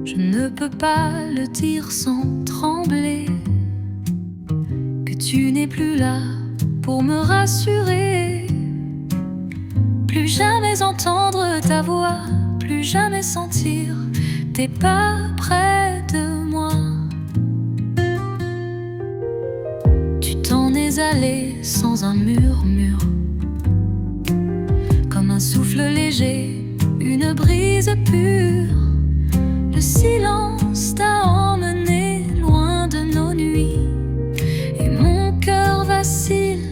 Je ne peux pas le dire sans trembler, que tu n'es plus là pour me rassurer. Plus jamais entendre ta voix, plus jamais sentir tes pas près de moi. Tu t'en es allé sans un murmure, comme un souffle léger, une brise pure. Le silence t'a emmené loin de nos nuits, et mon cœur vacille,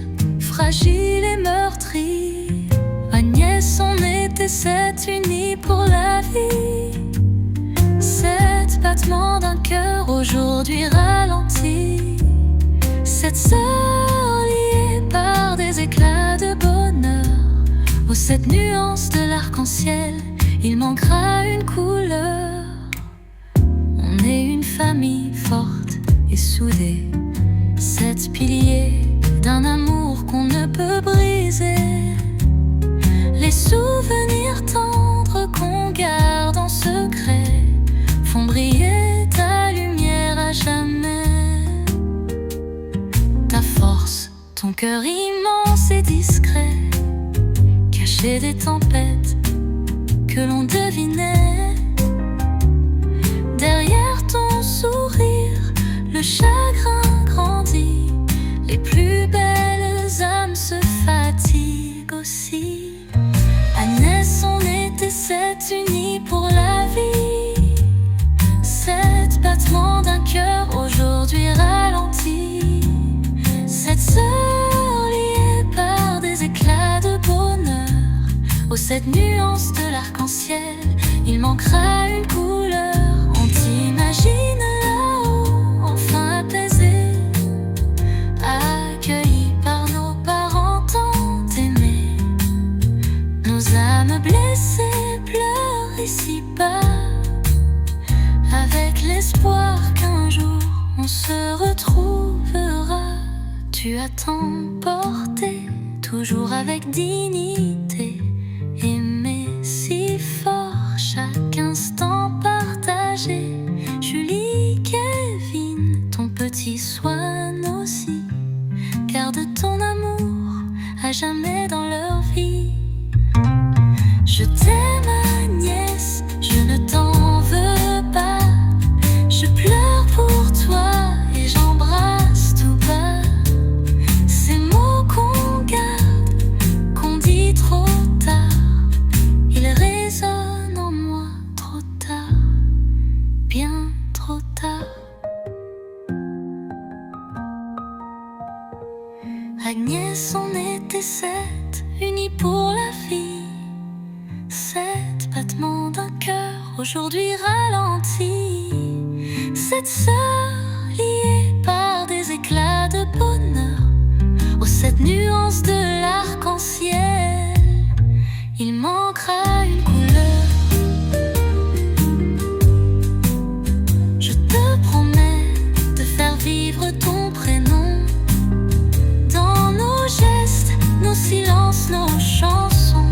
fragile et meurtri. Agnès, on était sept unis pour la vie. Sept battements d'un cœur aujourd'hui ralenti. Sept sœurs liées par des éclats de bonheur. Aux sept nuances de l'arc-en-ciel, il manquera une couleur. On est une famille forte et soudée, sept piliers d'un amour qu'on ne peut briser. Les souvenirs tendres qu'on garde en secret font briller ta lumière à jamais. Ta force, ton cœur immense et discret, caché des tempêtes que l'on devinait. Derrière ton sourire, le chagrin grandit, les plus belles âmes se fatiguent aussi. Agnès, on était sept unis pour la vie. Sept battements d'un cœur aujourd'hui ralenti. Sept sœurs liées par des éclats de bonheur. Aux sept nuances de l'arc-en-ciel, il manquera une couleur. On t'imagine là-haut, enfin apaisé, accueilli par nos parents tant aimés. Nos âmes blessées pleurent ici-bas, avec l'espoir qu'un jour on se retrouvera. Tu as tant porté, toujours avec dignité, aimé si fort, chaque instant partagé. Julie, Kevin, ton petit Swan aussi, garde ton amour à jamais dans leur vie. Je t'aime Agnès, je ne t'en veux pas. Je pleure pour toi et j'embrasse tout bas ces mots qu'on garde, qu'on dit trop tard. Ils résonnent en moi trop tard, bien trop tard. Agnès, on était sept, unis pour la vie. Sept battements d'un cœur aujourd'hui ralenti. Sept sœurs liées par des éclats de bonheur. Aux sept nuances de l'arc-en-ciel, il manquera une couleur. Je te promets de faire vivre ton prénom dans nos gestes, nos silences, nos chansons.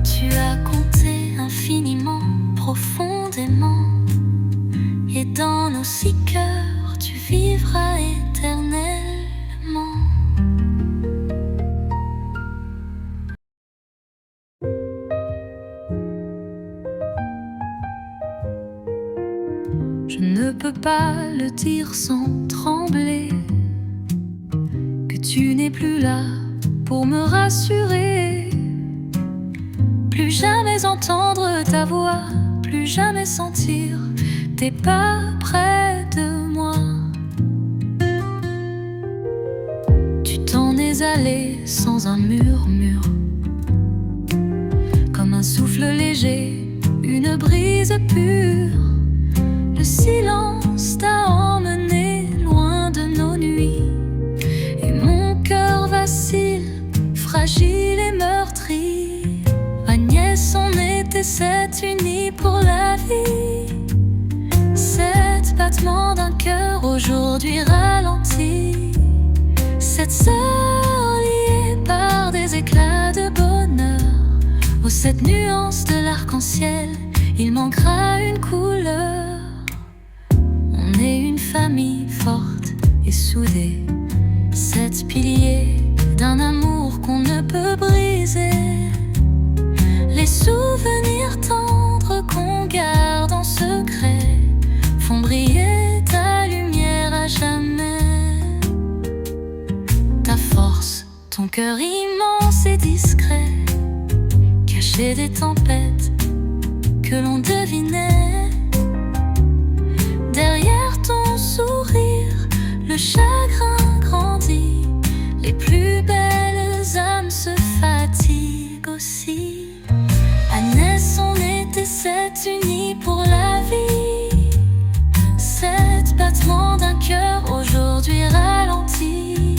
Tu as compté infiniment, profondément, et dans nos six cœurs, tu vivras éternellement. Je ne peux pas le dire sans trembler, que tu n'es plus là pour me rassurer. Plus jamais entendre ta voix, plus jamais sentir tes pas près de moi. Tu t'en es allé sans un murmure, comme un souffle léger, une brise pure. Le silence t'a emmené loin de nos nuits, et mon cœur vacille, fragile et meurtri. Agnès, on était sept unis pour la vie. Sept battements d'un cœur aujourd'hui ralenti. Sept sœurs liées par des éclats de bonheur. Aux sept nuances de l'arc-en-ciel, il manquera une couleur. On est une famille forte et soudée, 7 piliers d'un amour qu'on ne peut briser. Les souvenirs tendres qu'on garde en secret font briller ta lumière à jamais. Ta force, ton cœur immense et discret, caché des tempêtes que l'on devinait. Derrière ton sourire, le chagrin grandit, les plus belles âmes se fatiguent aussi. Agnès, on était 7 unis pour la vie, 7 battements d'un cœur aujourd'hui ralentis,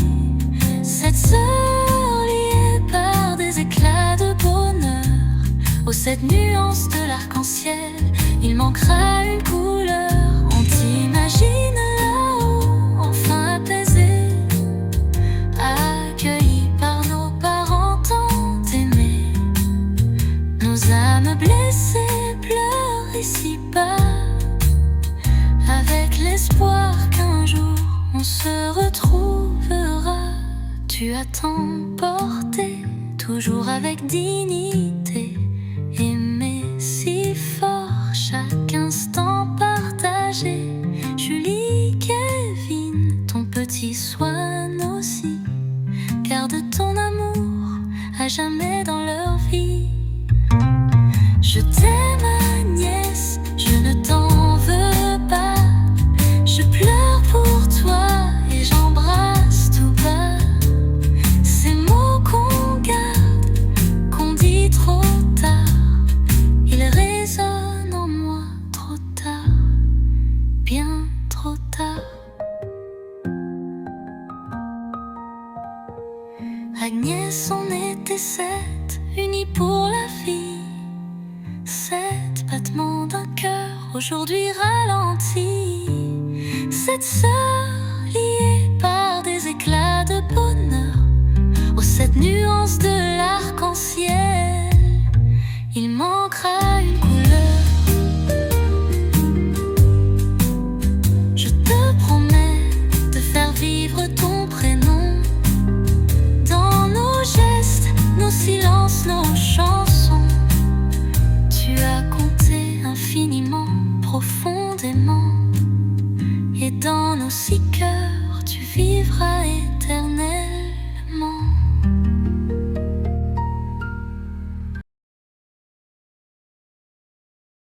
7 sœurs liées par des éclats de bonheur. Aux 7 nuances de l'arc-en-ciel, il manquera une couleur. On t'imagine là-haut, enfin apaisé, accueillis par nos parents tant aimés. Nos âmes blessées pleurent ici-bas, avec l'espoir qu'un jour on se retrouvera. Tu as tant porté, toujours avec dignité, aimé si fort, chaque instant partagé. Julie, Kevin, ton petit Swan aussi, garde ton amour à jamais dans leur vie. Je t'aime Agnès, je ne t'en veux pas, je pleure pour toi et j'embrasse tout bas ces mots qu'on garde, qu'on dit trop tard. Ils résonnent en moi trop tard, bien trop tard. Agnès, on était 7, unis pour la vie, 7 battements d'un cœur aujourd'hui ralentis, 7 sœurs liées par des éclats de bonheur. Aux 7 nuances de l'arc-en-ciel, il manquera une couleur. Je te promets de faire vivre ton prénom dans nos gestes, nos silences, nos chansons. Tu as compté infiniment, profondément, et dans nos 6 cœurs